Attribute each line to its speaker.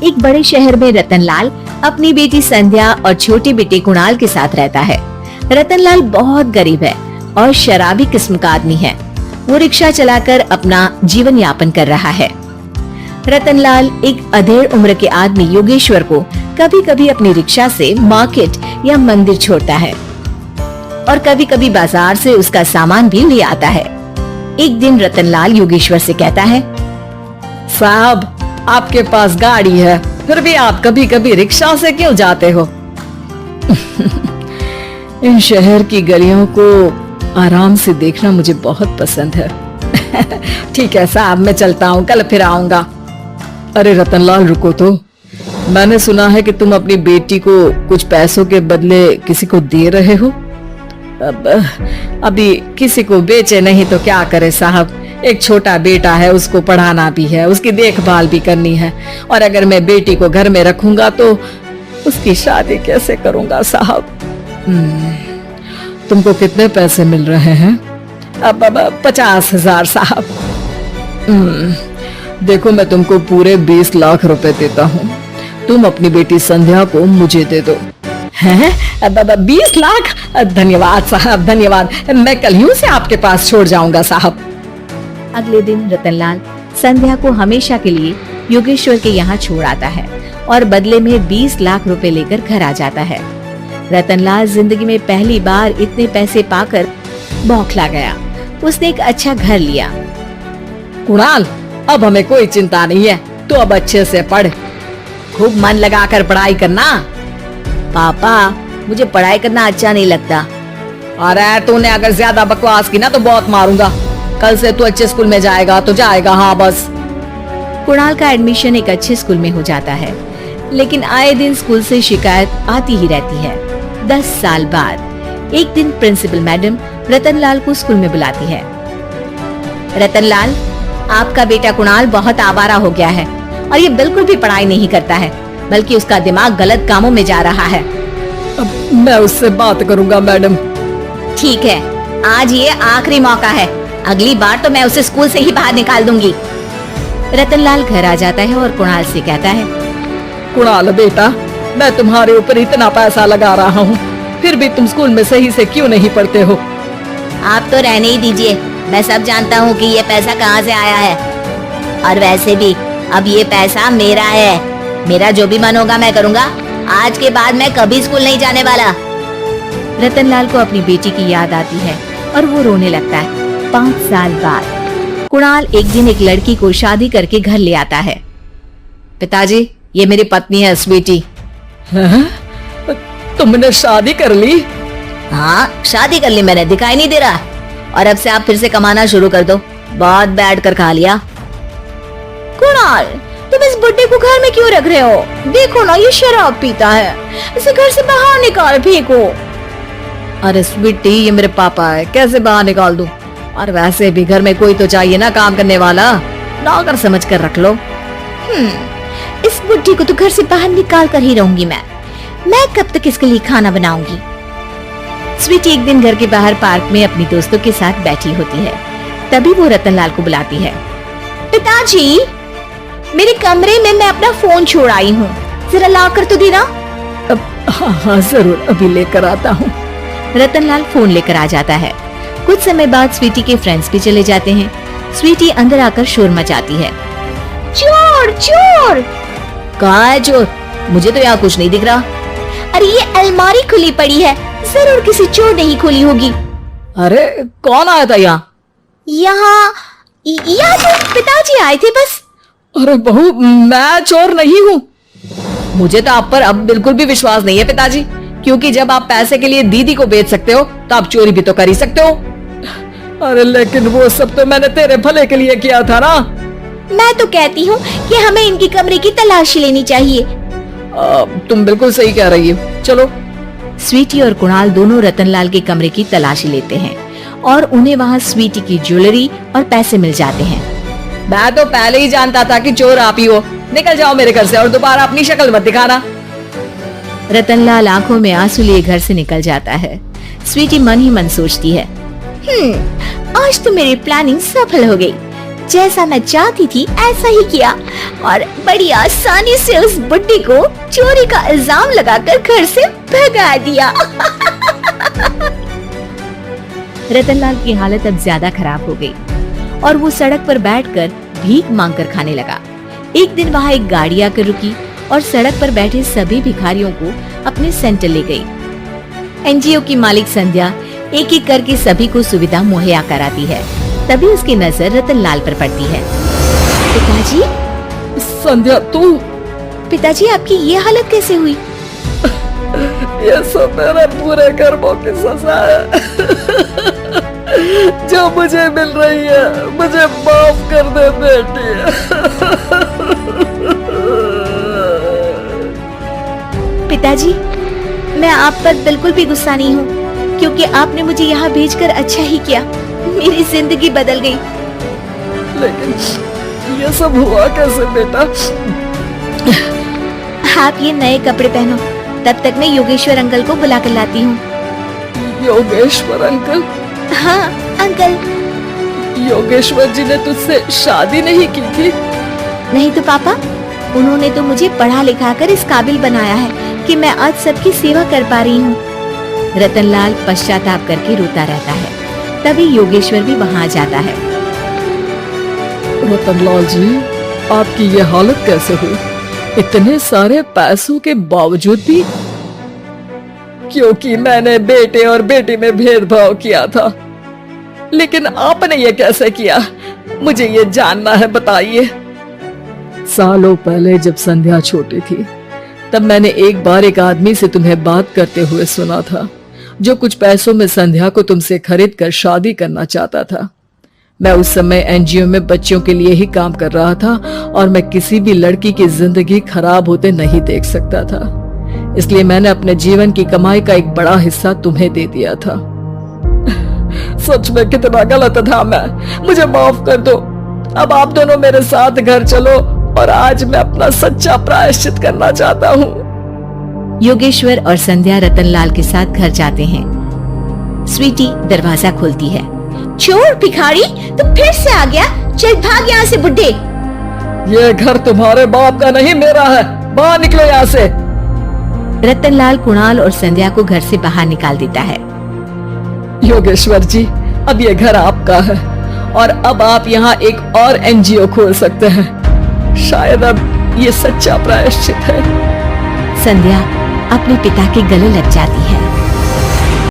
Speaker 1: एक बड़े शहर में रतनलाल अपनी बेटी संध्या और छोटे बेटे कुणाल के साथ रहता है। रतनलाल बहुत गरीब है और शराबी किस्म का आदमी है। वो रिक्शा चलाकर अपना जीवन यापन कर रहा है। रतनलाल एक अधेड़ उम्र के आदमी योगेश्वर को कभी कभी अपनी रिक्शा से मार्केट या मंदिर छोड़ता है और कभी कभी बाजार से उसका सामान भी ले आता है। एक दिन रतनलाल योगेश्वर से कहता है,
Speaker 2: साहब, आपके पास गाड़ी है, फिर भी आप कभी कभी रिक्शा से क्यों जाते हो? इन शहर की गलियों को आराम से देखना मुझे बहुत पसंद है। ठीक है साहब, मैं चलता हूँ, कल फिर आऊंगा। अरे रतनलाल, रुको तो। मैंने सुना है कि तुम अपनी बेटी को कुछ पैसों के बदले किसी को दे रहे हो। अभी किसी को बेचे नहीं तो क्या करे साहब। एक छोटा बेटा है, उसको पढ़ाना भी है, उसकी देखभाल भी करनी है, और अगर मैं बेटी को घर में रखूंगा तो उसकी शादी कैसे करूंगा साहब? तुमको कितने पैसे मिल रहे हैं? अब 50,000 साहब। देखो, मैं तुमको पूरे 20 लाख रुपए देता हूँ। तुम अपनी बेटी संध्या को मुझे दे दो। हैं? 20 लाख? धन्यवाद साहब, धन्यवाद। मैं कल ही उसे आपके पास छोड़ जाऊंगा साहब।
Speaker 1: अगले दिन रतनलाल संध्या को हमेशा के लिए योगेश्वर के यहाँ छोड़ आता है और बदले में 20 लाख रुपए लेकर घर आ जाता है। रतनलाल जिंदगी में पहली बार इतने पैसे पाकर बौखला गया। उसने एक अच्छा घर लिया।
Speaker 2: कुणाल, अब हमें कोई चिंता नहीं है, तो अब अच्छे से पढ़, खूब मन लगाकर पढ़ाई करना।
Speaker 1: पापा, मुझे पढ़ाई करना अच्छा नहीं लगता।
Speaker 2: अरे तूने अगर ज्यादा बकवास की ना तो बहुत मारूंगा। कल से तू अच्छे स्कूल में जाएगा तो जाएगा, हाँ बस।
Speaker 1: कुणाल का एडमिशन एक अच्छे स्कूल में हो जाता है, लेकिन आए दिन स्कूल से शिकायत आती ही रहती है। 10 साल बाद एक दिन प्रिंसिपल मैडम रतनलाल को स्कूल में बुलाती है। रतनलाल, आपका बेटा कुणाल बहुत आवारा हो गया है और ये बिल्कुल भी पढ़ाई नहीं करता है, बल्कि उसका दिमाग गलत कामों में जा रहा है।
Speaker 2: अब मैं उससे बात करूंगा मैडम।
Speaker 1: ठीक है, आज ये आखिरी मौका है, अगली बार तो मैं उसे स्कूल से ही बाहर निकाल दूंगी। रतनलाल घर आ जाता है और कुणाल से कहता है,
Speaker 2: कुणाल बेटा, मैं तुम्हारे ऊपर इतना पैसा लगा रहा हूँ, फिर भी तुम स्कूल में सही से क्यों नहीं पढ़ते हो?
Speaker 1: आप तो रहने ही दीजिए, मैं सब जानता हूँ कि ये पैसा कहाँ से आया है, और वैसे भी अब ये पैसा मेरा है। मेरा जो भी मन होगा मैं करूँगा। आज के बाद मैं कभी स्कूल नहीं जाने वाला। रतनलाल को अपनी बेटी की याद आती है और वो रोने लगता है। 5 साल बाद कुणाल एक दिन एक लड़की को शादी करके घर ले आता है।
Speaker 2: पिताजी, ये मेरी पत्नी है स्वीटी। तुमने शादी कर ली?
Speaker 1: हाँ, शादी कर ली मैंने, दिखाई नहीं दे रहा। और अब से आप फिर से कमाना शुरू कर दो, बहुत बैठ कर खा लिया। कुणाल, तुम इस बुड्ढे को घर में क्यों रख रहे हो? देखो ना, ये शराब पीता है, इसे घर से बाहर निकाल फेंको।
Speaker 2: अरे स्वीटी, ये मेरे पापा है, कैसे बाहर निकाल दूं? और वैसे भी घर में कोई तो चाहिए ना काम करने वाला, नौकर समझ कर रख लो।
Speaker 1: इस बुड्ढी को तो घर से बाहर निकाल कर ही रहूंगी मैं कब तक इसके लिए खाना बनाऊंगी। स्वीटी एक दिन घर के बाहर पार्क में अपनी दोस्तों के साथ बैठी होती है। तभी वो रतनलाल को बुलाती है। पिताजी, मेरे कमरे में मैं अपना फोन छोड़ आई हूँ, जरा ला कर तो देना।
Speaker 2: हाँ जरूर, अभी लेकर आता हूँ।
Speaker 1: रतनलाल फोन लेकर आ जाता है। कुछ समय बाद स्वीटी के फ्रेंड्स भी चले जाते हैं। स्वीटी अंदर आकर शोर मचाती है। चोर चोर!
Speaker 2: कहाँ है चोर? मुझे तो यहाँ कुछ नहीं दिख रहा।
Speaker 1: अरे ये अलमारी खुली पड़ी है, जरूर किसी चोर ने ही खोली होगी।
Speaker 2: अरे कौन आया था यहाँ?
Speaker 1: यहाँ तो पिताजी आए थे बस।
Speaker 2: अरे बहू, मैं चोर नहीं हूँ। मुझे तो आप पर अब बिल्कुल भी विश्वास नहीं है पिताजी, क्योंकि जब आप पैसे के लिए दीदी को बेच सकते हो तो आप चोरी भी तो कर ही सकते हो। अरे लेकिन वो सब तो मैंने तेरे भले के लिए किया था ना।
Speaker 1: मैं तो कहती हूँ कि हमें इनके कमरे की तलाशी लेनी चाहिए।
Speaker 2: तुम बिल्कुल सही कह रही हो, चलो।
Speaker 1: स्वीटी और कुणाल दोनों रतनलाल के कमरे की तलाशी लेते हैं और उन्हें वहाँ स्वीटी की ज्वेलरी और पैसे मिल जाते हैं।
Speaker 2: मैं तो पहले ही जानता था कि चोर आप ही हो। निकल जाओ मेरे घर से और दोबारा अपनी शक्ल मत दिखाना।
Speaker 1: रतनलाल आंखों में आंसू लिए घर से निकल जाता है। स्वीटी मन ही मन सोचती है, आज तो मेरी प्लानिंग सफल हो गई। जैसा मैं चाहती थी ऐसा ही किया और बड़ी आसानी से उस बुड्ढी को चोरी का इल्जाम लगाकर घर से भगा दिया। रतनलाल की हालत अब ज्यादा खराब हो गई और वो सड़क पर बैठकर भीख मांगकर खाने लगा। एक दिन वहाँ एक गाड़ी आकर रुकी और सड़क पर बैठे सभी भिखारियों को अपने सेंटर ले गई। एनजीओ की मालिक संध्या एक एक करके सभी को सुविधा मुहैया कराती है। तभी उसकी नजर रतनलाल पर पड़ती है। पिताजी,
Speaker 2: संध्या तू?
Speaker 1: पिताजी आपकी ये हालत कैसे हुई?
Speaker 2: ये सब मेरे पूरे कर्मों की सजा है जो मुझे मिल रही है। मुझे माफ कर दे बेटी।
Speaker 1: पिताजी, मैं आप पर बिल्कुल भी गुस्सा नहीं हूँ, क्योंकि आपने मुझे यहाँ भेजकर अच्छा ही किया। मेरी जिंदगी बदल गई।
Speaker 2: लेकिन ये सब हुआ कैसे बेटा?
Speaker 1: आप ये नए कपड़े पहनो, तब तक मैं योगेश्वर अंकल को बुला कर लाती हूँ।
Speaker 2: योगेश्वर अंकल?
Speaker 1: हाँ अंकल।
Speaker 2: योगेश्वर जी ने तुझसे शादी नहीं की थी?
Speaker 1: नहीं तो पापा, उन्होंने तो मुझे पढ़ा लिखा कर इस काबिल बनाया है कि मैं आज सबकी सेवा कर पा रही हूँ। रतनलाल पश्चाताप करके रोता रहता है। तभी योगेश्वर भी वहाँ जाता है।
Speaker 2: रतनलाल जी, आपकी ये हालत कैसे हुई? इतने सारे पैसों के बावजूद भी? क्योंकि मैंने बेटे और बेटी में भेदभाव किया था। लेकिन आपने ये कैसे किया? मुझे ये जानना है, बताइए। सालों पहले जब संध्या छोटी थी, तब मैंने एक बार एक आदमी से तुम्हें बात करते हुए सुना था, जो कुछ पैसों में संध्या को तुमसे खरीद कर शादी करना चाहता था। मैं उस समय एनजीओ में बच्चों के लिए ही काम कर रहा था और मैं किसी भी लड़की की जिंदगी खराब होते नहीं देख सकता था। इसलिए मैंने अपने जीवन की कमाई का एक बड़ा हिस्सा तुम्हें दे दिया था। सच में कितना गलत था मैं। मुझे माफ कर दो। अब आप दोनों मेरे साथ घर चलो और आज मैं अपना सच्चा प्रायश्चित करना चाहता हूँ।
Speaker 1: योगेश्वर और संध्या रतनलाल के साथ घर जाते हैं। स्वीटी दरवाजा खोलती है। चोर भिखारी, तुम फिर से आ गया? चल भाग यहाँ से बुड्ढे।
Speaker 2: ये घर तुम्हारे बाप का नहीं, मेरा है। बाहर निकलो यहाँ से।
Speaker 1: रतनलाल कुणाल और संध्या को घर से बाहर निकाल देता है।
Speaker 2: योगेश्वर जी, अब ये घर आपका है और अब आप यहाँ एक और एनजीओ खोल सकते हैं। शायद अब ये सच्चा प्रायश्चित है।
Speaker 1: संध्या अपने पिता के गले लग जाती है।